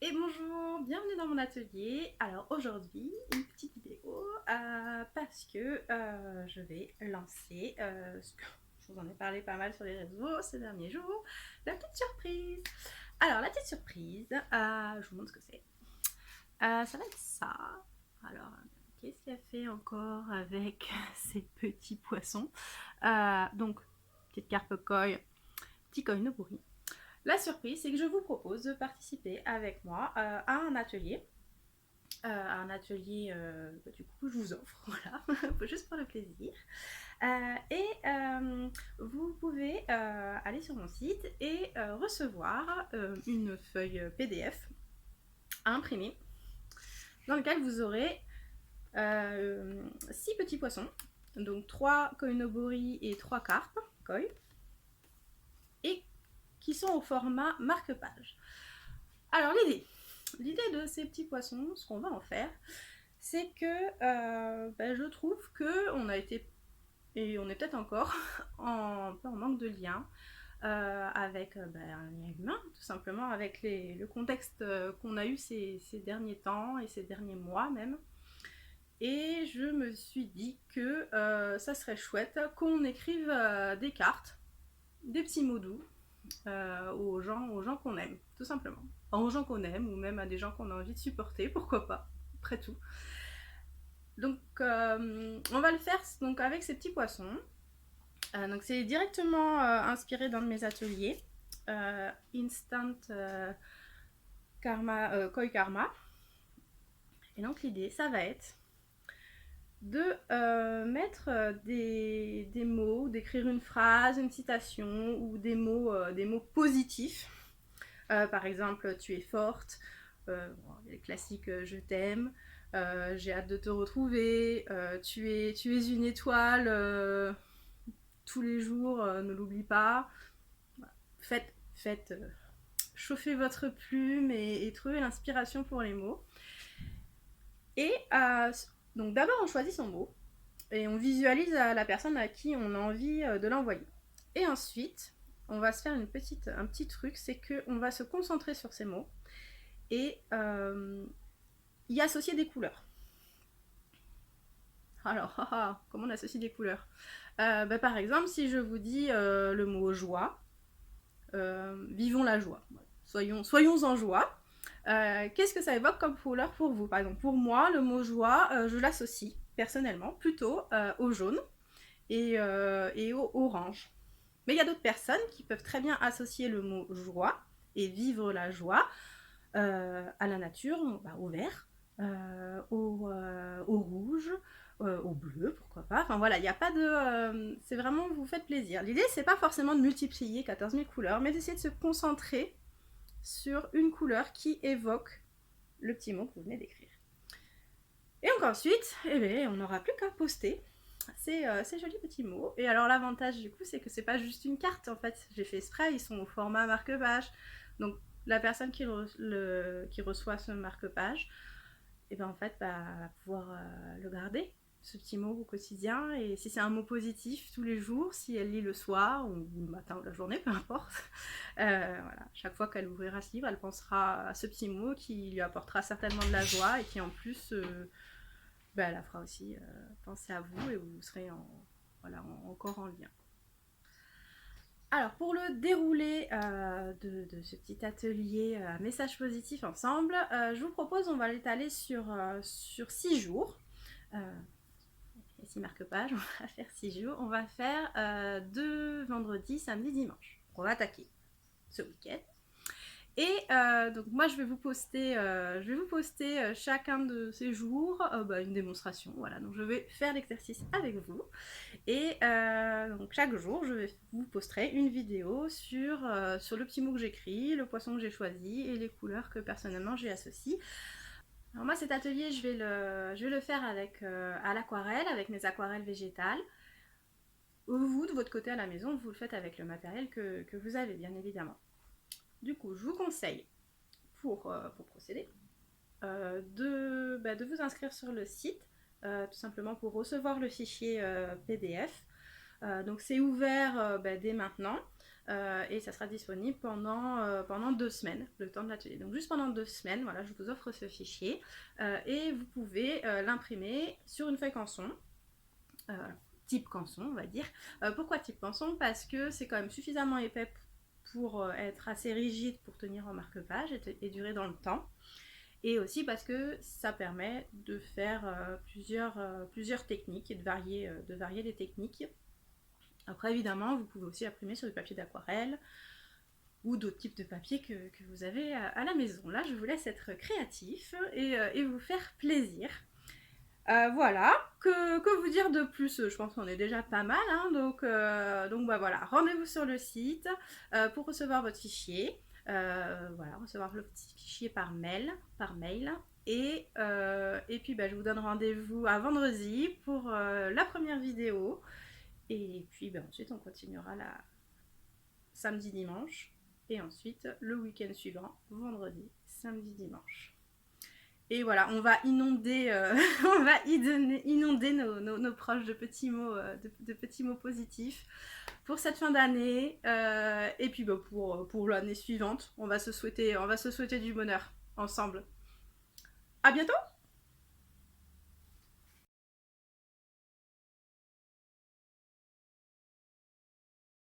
Et bonjour, bienvenue dans mon atelier. Alors aujourd'hui, une petite vidéo parce que je vais lancer, je vous en ai parlé pas mal sur les réseaux ces derniers jours, la petite surprise. Alors la petite surprise, je vous montre ce que c'est. Ça va être ça. Alors, qu'est-ce qu'il y a fait encore avec ces petits poissons? Donc, petite carpe koi, petit koi nobori. La surprise, c'est que je vous propose de participer avec moi à un atelier du coup je vous offre, voilà, juste pour le plaisir. Vous pouvez aller sur mon site et recevoir une feuille PDF à imprimer dans laquelle vous aurez 6 petits poissons, donc 3 koi nobori et 3 carpes koi, et qui sont au format marque-page. Alors l'idée de ces petits poissons, ce qu'on va en faire, c'est que je trouve que on a été, et on est peut-être encore, un peu en manque de lien avec un lien humain, tout simplement, avec le contexte qu'on a eu ces derniers temps et ces derniers mois même. Et je me suis dit que ça serait chouette qu'on écrive des cartes, des petits mots doux aux gens qu'on aime, tout simplement. Enfin, aux gens qu'on aime ou même à des gens qu'on a envie de supporter, pourquoi pas, après tout. Donc on va le faire donc, avec ces petits poissons. Donc c'est directement inspiré d'un de mes ateliers, Instant Karma, Koi Karma. Et donc l'idée, ça va être de mettre des mots, d'écrire une phrase, une citation ou des mots positifs. Par exemple, tu es forte, les classiques je t'aime, j'ai hâte de te retrouver, tu es une étoile, tous les jours, ne l'oublie pas. Faites chauffer votre plume et trouver l'inspiration pour les mots. Et donc d'abord on choisit son mot et on visualise la personne à qui on a envie de l'envoyer. Et ensuite, on va se faire un petit truc, c'est qu'on va se concentrer sur ces mots et y associer des couleurs. Alors, comment on associe des couleurs par exemple, si je vous dis le mot joie, vivons la joie. Soyons en joie. Qu'est-ce que ça évoque comme couleur pour vous? Par exemple, pour moi, le mot joie, je l'associe personnellement plutôt au jaune et au orange. Mais il y a d'autres personnes qui peuvent très bien associer le mot joie et vivre la joie à la nature, au vert, au rouge, au bleu, pourquoi pas. Enfin voilà, il n'y a pas de. C'est vraiment, vous faites plaisir. L'idée, c'est pas forcément de multiplier 14 000 couleurs, mais d'essayer de se concentrer sur une couleur qui évoque le petit mot que vous venez d'écrire. Et donc ensuite, on n'aura plus qu'à poster ces jolis petits mots. Et alors l'avantage du coup, c'est que c'est pas juste une carte en fait. J'ai fait exprès, ils sont au format marque-page. Donc la personne qui reçoit ce marque-page, en fait, va pouvoir le garder, ce petit mot au quotidien. Et si c'est un mot positif tous les jours, si elle lit le soir ou le matin ou la journée, peu importe, voilà, chaque fois qu'elle ouvrira ce livre, elle pensera à ce petit mot qui lui apportera certainement de la joie et qui en plus elle la fera aussi penser à vous et vous serez encore en lien. Alors pour le déroulé de ce petit atelier message positif ensemble, je vous propose, on va l'étaler sur 6 jours. Ici marque-page, on va faire 6 jours. On va faire de vendredi, samedi, dimanche. On va attaquer ce week-end. Et donc moi je vais vous poster chacun de ces jours une démonstration. Voilà, donc je vais faire l'exercice avec vous. Et donc chaque jour je vous posterai une vidéo sur le petit mot que j'écris, le poisson que j'ai choisi et les couleurs que personnellement j'y associe. Alors moi cet atelier je vais le faire à l'aquarelle, avec mes aquarelles végétales. Vous de votre côté à la maison vous le faites avec le matériel que vous avez bien évidemment. Du coup je vous conseille pour procéder, de vous inscrire sur le site, tout simplement pour recevoir le fichier PDF. Donc c'est ouvert dès maintenant. et ça sera disponible pendant 2 semaines, le temps de l'atelier. Donc juste pendant 2 semaines, voilà, je vous offre ce fichier et vous pouvez l'imprimer sur une feuille canson. Type canson, on va dire. Pourquoi type canson? Parce que c'est quand même suffisamment épais pour être assez rigide pour tenir en marque-page et durer dans le temps. Et aussi parce que ça permet de faire plusieurs techniques et de varier les techniques. Après, évidemment, vous pouvez aussi imprimer sur du papier d'aquarelle ou d'autres types de papier que vous avez à la maison. Là, je vous laisse être créatif et vous faire plaisir. Voilà, que vous dire de plus? Je pense qu'on est déjà pas mal, hein, donc bah voilà, rendez-vous sur le site pour recevoir votre fichier, voilà, recevoir le petit fichier par mail, et puis bah, je vous donne rendez-vous à vendredi pour la première vidéo, et puis bah, ensuite on continuera la samedi, dimanche, et ensuite le week-end suivant, vendredi, samedi, dimanche. Et voilà, on va inonder, inonder nos proches de petits mots, de petits mots positifs pour cette fin d'année. Et puis bah, pour l'année suivante, on va se souhaiter du bonheur ensemble. À bientôt!